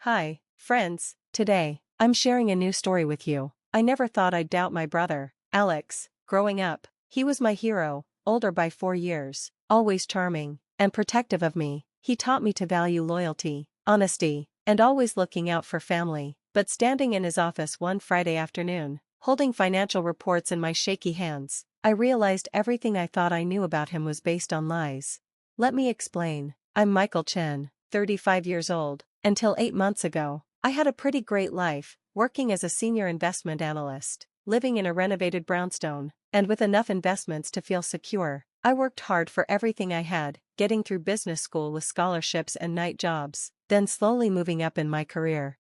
Hi, friends, today, I'm sharing a new story with you. I never thought I'd doubt my brother, Alex. Growing up, he was my hero, older by 4 years, always charming, and protective of me. He taught me to value loyalty, honesty, and always looking out for family. But standing in his office one Friday afternoon, holding financial reports in my shaky hands, I realized everything I thought I knew about him was based on lies. Let me explain. I'm Michael Chen, 35 years old. Until 8 months ago, I had a pretty great life, working as a senior investment analyst, living in a renovated brownstone, and with enough investments to feel secure. I worked hard for everything I had, getting through business school with scholarships and night jobs, then slowly moving up in my career.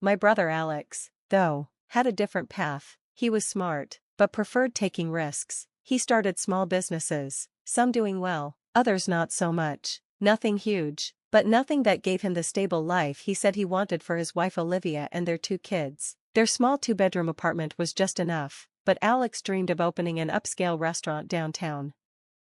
My brother Alex, though, had a different path. He was smart, but preferred taking risks. He started small businesses, some doing well, others not so much. Nothing huge, but nothing that gave him the stable life he said he wanted for his wife Olivia and their 2 kids. Their small 2-bedroom apartment was just enough, but Alex dreamed of opening an upscale restaurant downtown.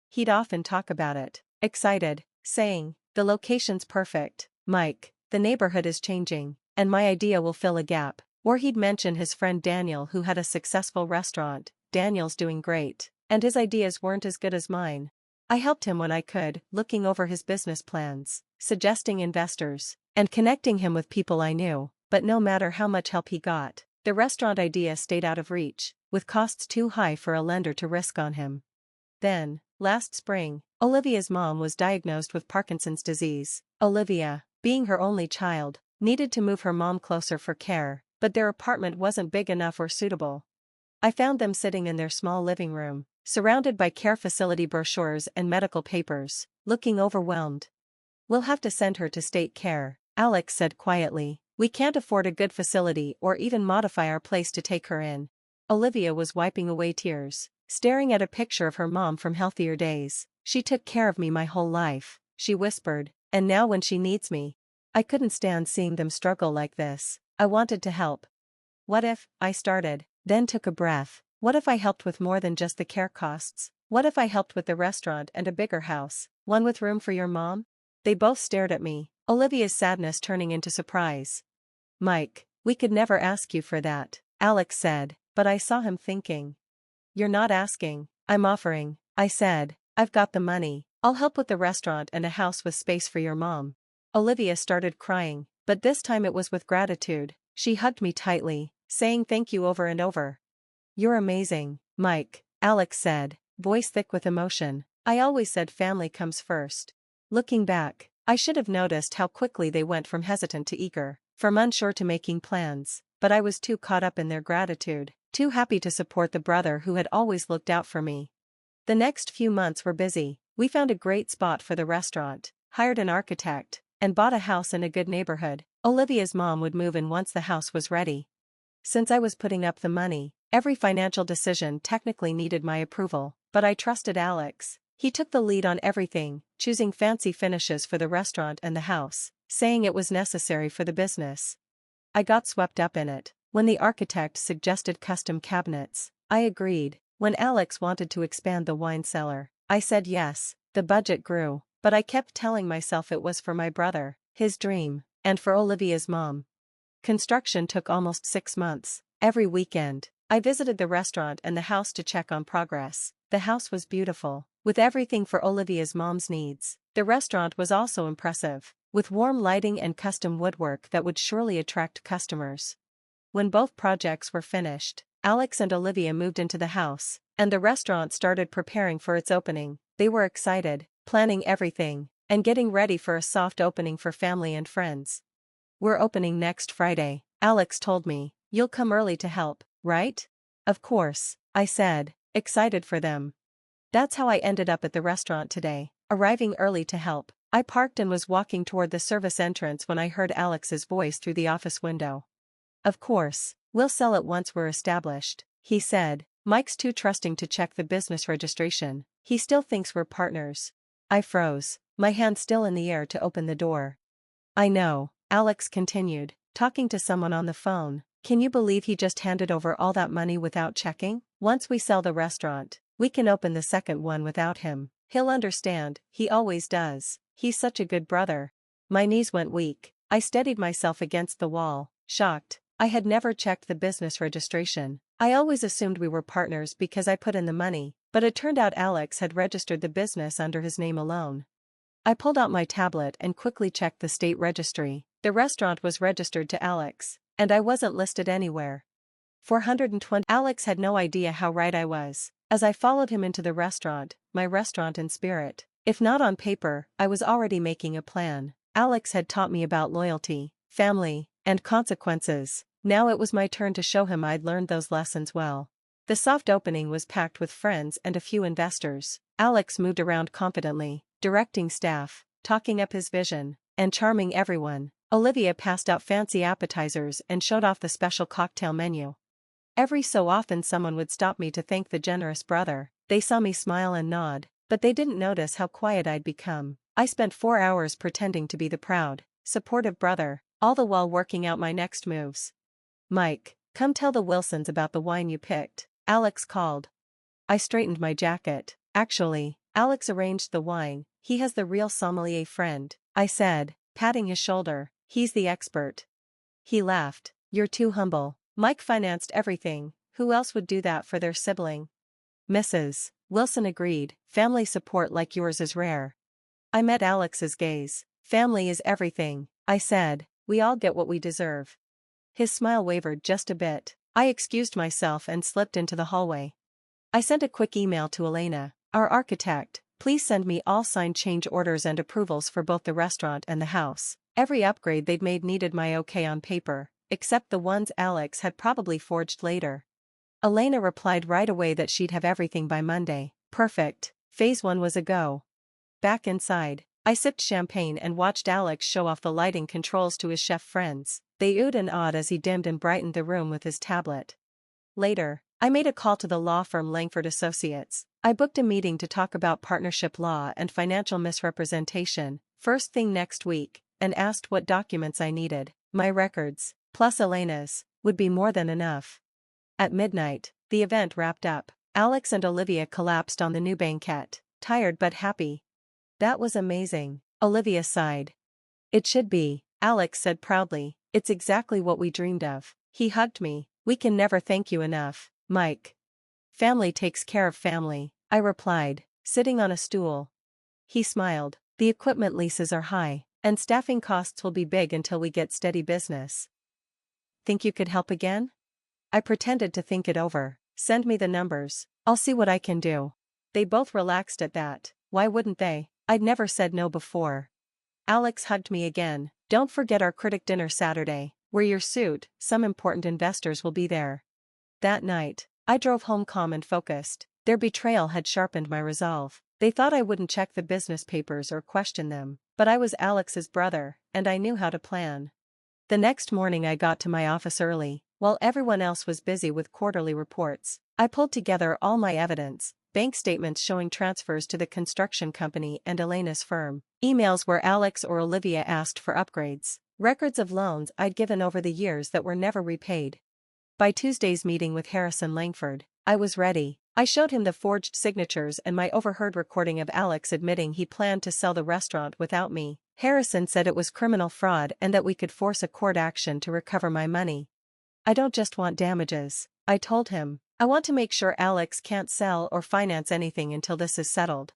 He'd often talk about it, excited, saying, "The location's perfect, Mike, the neighborhood is changing, and my idea will fill a gap." Or he'd mention his friend Daniel who had a successful restaurant. "Daniel's doing great, and his ideas weren't as good as mine." I helped him when I could, looking over his business plans, suggesting investors, and connecting him with people I knew, but no matter how much help he got, the restaurant idea stayed out of reach, with costs too high for a lender to risk on him. Then, last spring, Olivia's mom was diagnosed with Parkinson's disease. Olivia, being her only child, needed to move her mom closer for care, but their apartment wasn't big enough or suitable. I found them sitting in their small living room, surrounded by care facility brochures and medical papers, looking overwhelmed. "We'll have to send her to state care," Alex said quietly. "We can't afford a good facility or even modify our place to take her in." Olivia was wiping away tears, staring at a picture of her mom from healthier days. "She took care of me my whole life," she whispered, "and now when she needs me." I couldn't stand seeing them struggle like this. I wanted to help. "What if," I started, then took a breath. "What if I helped with more than just the care costs? What if I helped with the restaurant and a bigger house, one with room for your mom?" They both stared at me, Olivia's sadness turning into surprise. "Mike, we could never ask you for that," Alex said, but I saw him thinking. "You're not asking, I'm offering," I said. "I've got the money. I'll help with the restaurant and a house with space for your mom." Olivia started crying, but this time it was with gratitude. She hugged me tightly, saying thank you over and over. "You're amazing, Mike," Alex said, voice thick with emotion. "I always said family comes first." Looking back, I should have noticed how quickly they went from hesitant to eager, from unsure to making plans, but I was too caught up in their gratitude, too happy to support the brother who had always looked out for me. The next few months were busy. We found a great spot for the restaurant, hired an architect, and bought a house in a good neighborhood. Olivia's mom would move in once the house was ready. Since I was putting up the money, every financial decision technically needed my approval, but I trusted Alex. He took the lead on everything, choosing fancy finishes for the restaurant and the house, saying it was necessary for the business. I got swept up in it. When the architect suggested custom cabinets, I agreed. When Alex wanted to expand the wine cellar, I said yes. The budget grew, but I kept telling myself it was for my brother, his dream, and for Olivia's mom. Construction took almost 6 months. Every weekend, I visited the restaurant and the house to check on progress. The house was beautiful, with everything for Olivia's mom's needs. The restaurant was also impressive, with warm lighting and custom woodwork that would surely attract customers. When both projects were finished, Alex and Olivia moved into the house, and the restaurant started preparing for its opening. They were excited, planning everything, and getting ready for a soft opening for family and friends. "We're opening next Friday," Alex told me. "You'll come early to help, right?" "Of course," I said, excited for them. That's how I ended up at the restaurant today, arriving early to help. I parked and was walking toward the service entrance when I heard Alex's voice through the office window. "Of course, we'll sell it once we're established," he said. "Mike's too trusting to check the business registration. He still thinks we're partners." I froze, my hand still in the air to open the door. "I know," Alex continued, talking to someone on the phone. "Can you believe he just handed over all that money without checking? Once we sell the restaurant, we can open the second one without him. He'll understand, he always does. He's such a good brother." My knees went weak. I steadied myself against the wall, shocked. I had never checked the business registration. I always assumed we were partners because I put in the money, but it turned out Alex had registered the business under his name alone. I pulled out my tablet and quickly checked the state registry. The restaurant was registered to Alex, and I wasn't listed anywhere. 420. Alex had no idea how right I was. As I followed him into the restaurant, my restaurant in spirit. If not on paper, I was already making a plan. Alex had taught me about loyalty, family, and consequences. Now it was my turn to show him I'd learned those lessons well. The soft opening was packed with friends and a few investors. Alex moved around confidently, directing staff, talking up his vision, and charming everyone. Olivia passed out fancy appetizers and showed off the special cocktail menu. Every so often someone would stop me to thank the generous brother. They saw me smile and nod, but they didn't notice how quiet I'd become. I spent 4 hours pretending to be the proud, supportive brother, all the while working out my next moves. "Mike, come tell the Wilsons about the wine you picked," Alex called. I straightened my jacket. "Actually, Alex arranged the wine, he has the real sommelier friend," I said, patting his shoulder. "He's the expert." He laughed. "You're too humble. Mike financed everything, who else would do that for their sibling?" Mrs. Wilson agreed, "Family support like yours is rare." I met Alex's gaze. "Family is everything," I said. "We all get what we deserve." His smile wavered just a bit. I excused myself and slipped into the hallway. I sent a quick email to Elena, our architect. "Please send me all signed change orders and approvals for both the restaurant and the house." Every upgrade they'd made needed my okay on paper, except the ones Alex had probably forged later. Elena replied right away that she'd have everything by Monday. Perfect. Phase 1 was a go. Back inside, I sipped champagne and watched Alex show off the lighting controls to his chef friends. They oohed and awed as he dimmed and brightened the room with his tablet. Later, I made a call to the law firm Langford Associates. I booked a meeting to talk about partnership law and financial misrepresentation, first thing next week, and asked what documents I needed. My records, plus Elena's, would be more than enough. At midnight, the event wrapped up. Alex and Olivia collapsed on the new banquette, tired but happy. "That was amazing," Olivia sighed. "It should be," Alex said proudly. "It's exactly what we dreamed of." He hugged me. "We can never thank you enough, Mike." "Family takes care of family," I replied, sitting on a stool. He smiled. "The equipment leases are high, and staffing costs will be big until we get steady business. Think you could help again?" I pretended to think it over. "Send me the numbers. I'll see what I can do." They both relaxed at that. Why wouldn't they? I'd never said no before. Alex hugged me again. "Don't forget our critic dinner Saturday. Wear your suit, some important investors will be there." That night, I drove home calm and focused. Their betrayal had sharpened my resolve. They thought I wouldn't check the business papers or question them, but I was Alex's brother, and I knew how to plan. The next morning I got to my office early, while everyone else was busy with quarterly reports. I pulled together all my evidence, bank statements showing transfers to the construction company and Elena's firm, emails where Alex or Olivia asked for upgrades, records of loans I'd given over the years that were never repaid. By Tuesday's meeting with Harrison Langford, I was ready. I showed him the forged signatures and my overheard recording of Alex admitting he planned to sell the restaurant without me. Harrison said it was criminal fraud and that we could force a court action to recover my money. "I don't just want damages," I told him. "I want to make sure Alex can't sell or finance anything until this is settled."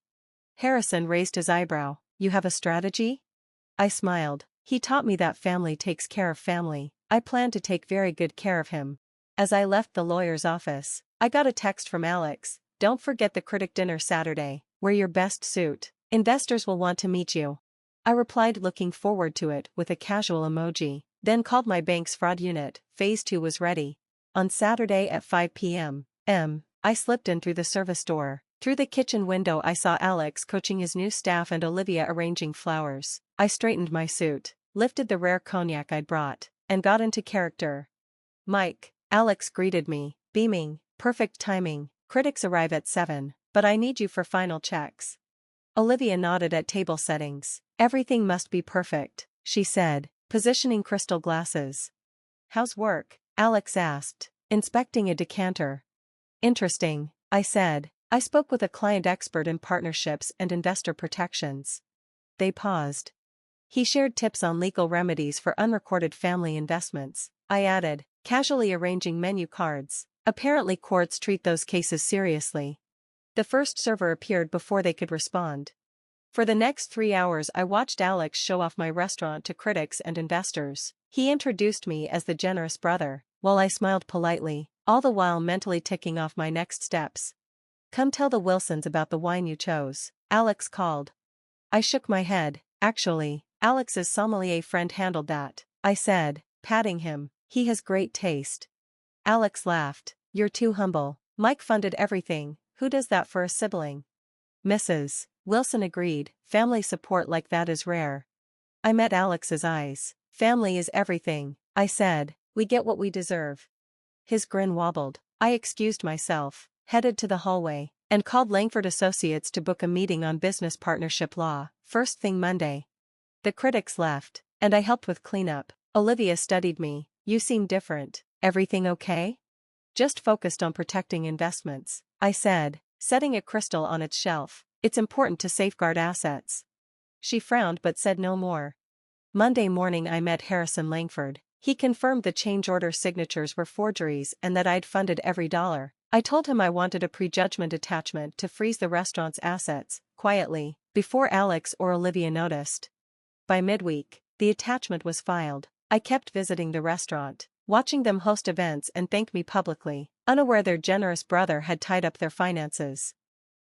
Harrison raised his eyebrow. "You have a strategy?" I smiled. "He taught me that family takes care of family. I plan to take very good care of him." As I left the lawyer's office, I got a text from Alex. "Don't forget the critic dinner Saturday. Wear your best suit. Investors will want to meet you." I replied looking forward to it with a casual emoji, then called my bank's fraud unit. Phase 2 was ready. On Saturday at 5 p.m. I slipped in through the service door. Through the kitchen window I saw Alex coaching his new staff and Olivia arranging flowers. I straightened my suit, lifted the rare cognac I'd brought, and got into character. "Mike," Alex greeted me, beaming. "Perfect timing. Critics arrive at 7, but I need you for final checks." Olivia nodded at table settings. "Everything must be perfect," she said, positioning crystal glasses. "How's work?" Alex asked, inspecting a decanter. "Interesting," I said. "I spoke with a client expert in partnerships and investor protections." They paused. He shared tips on legal remedies for unrecorded family investments. I added, casually arranging menu cards. Apparently courts treat those cases seriously. The first server appeared before they could respond. For the next 3 hours I watched Alex show off my restaurant to critics and investors. He introduced me as the generous brother, while I smiled politely, all the while mentally ticking off my next steps. Come tell the Wilsons about the wine you chose, Alex called. I shook my head. Actually, Alex's sommelier friend handled that, I said, patting him. He has great taste. Alex laughed. You're too humble. Mike funded everything. Who does that for a sibling? Mrs. Wilson agreed. Family support like that is rare. I met Alex's eyes. Family is everything, I said. We get what we deserve. His grin wobbled. I excused myself, headed to the hallway, and called Langford Associates to book a meeting on business partnership law, first thing Monday. The critics left, and I helped with cleanup. Olivia studied me. You seem different. Everything okay? Just focused on protecting investments, I said, setting a crystal on its shelf. It's important to safeguard assets. She frowned but said no more. Monday morning I met Harrison Langford. He confirmed the change order signatures were forgeries and that I'd funded every dollar. I told him I wanted a prejudgment attachment to freeze the restaurant's assets, quietly, before Alex or Olivia noticed. By midweek, the attachment was filed. I kept visiting the restaurant, watching them host events and thank me publicly, unaware their generous brother had tied up their finances.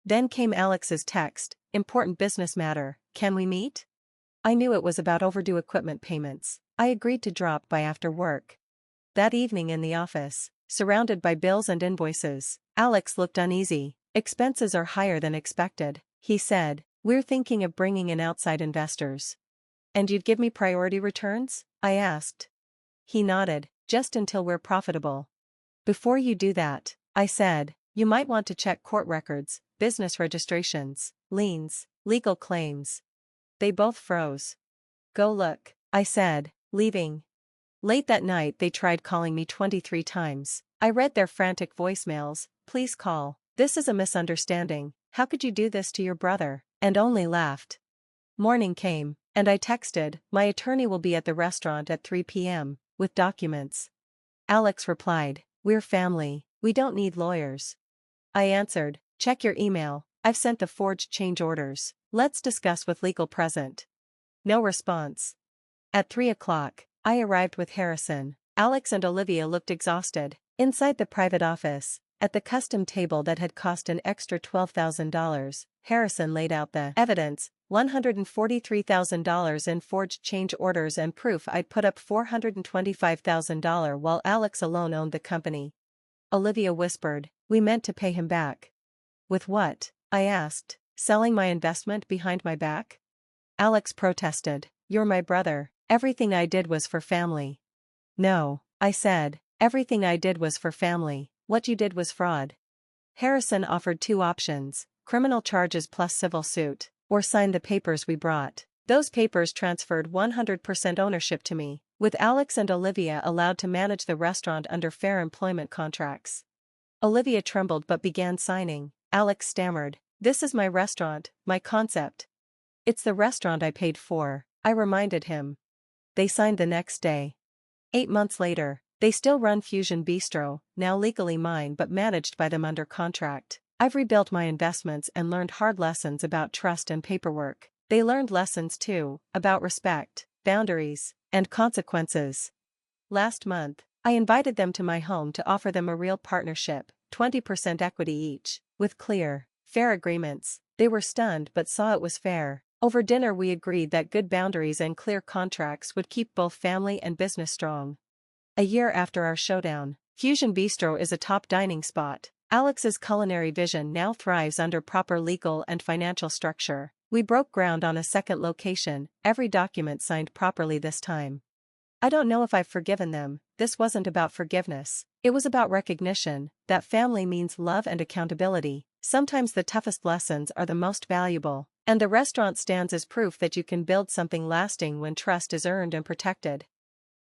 Then came Alex's text, important business matter, can we meet? I knew it was about overdue equipment payments. I agreed to drop by after work. That evening in the office, surrounded by bills and invoices, Alex looked uneasy. Expenses are higher than expected, he said. We're thinking of bringing in outside investors. And you'd give me priority returns? I asked. He nodded, just until we're profitable. Before you do that, I said, you might want to check court records, business registrations, liens, legal claims. They both froze. Go look, I said, leaving. Late that night they tried calling me 23 times. I read their frantic voicemails. Please call. This is a misunderstanding. How could you do this to your brother? And only laughed. Morning came, and I texted, my attorney will be at the restaurant at 3 p.m., with documents. Alex replied, we're family, we don't need lawyers. I answered, check your email, I've sent the forged change orders. Let's discuss with legal present. No response. At 3 o'clock, I arrived with Harrison. Alex and Olivia looked exhausted. Inside the private office, at the custom table that had cost an extra $12,000, Harrison laid out the evidence, $143,000 in forged change orders and proof I'd put up $425,000 while Alex alone owned the company. Olivia whispered, we meant to pay him back. With what? I asked, selling my investment behind my back? Alex protested, you're my brother, everything I did was for family. No, I said, everything I did was for family, what you did was fraud. Harrison offered 2 options, criminal charges plus civil suit, or sign the papers we brought. Those papers transferred 100% ownership to me, with Alex and Olivia allowed to manage the restaurant under fair employment contracts. Olivia trembled but began signing. Alex stammered, this is my restaurant, my concept. It's the restaurant I paid for, I reminded him. They signed the next day. 8 months later, they still run Fusion Bistro, now legally mine but managed by them under contract. I've rebuilt my investments and learned hard lessons about trust and paperwork. They learned lessons too, about respect, boundaries, and consequences. Last month, I invited them to my home to offer them a real partnership, 20% equity each, with clear, fair agreements. They were stunned but saw it was fair. Over dinner we agreed that good boundaries and clear contracts would keep both family and business strong. A year after our showdown, Fusion Bistro is a top dining spot. Alex's culinary vision now thrives under proper legal and financial structure. We broke ground on a second location, every document signed properly this time. I don't know if I've forgiven them. This wasn't about forgiveness. It was about recognition, that family means love and accountability. Sometimes the toughest lessons are the most valuable, and the restaurant stands as proof that you can build something lasting when trust is earned and protected.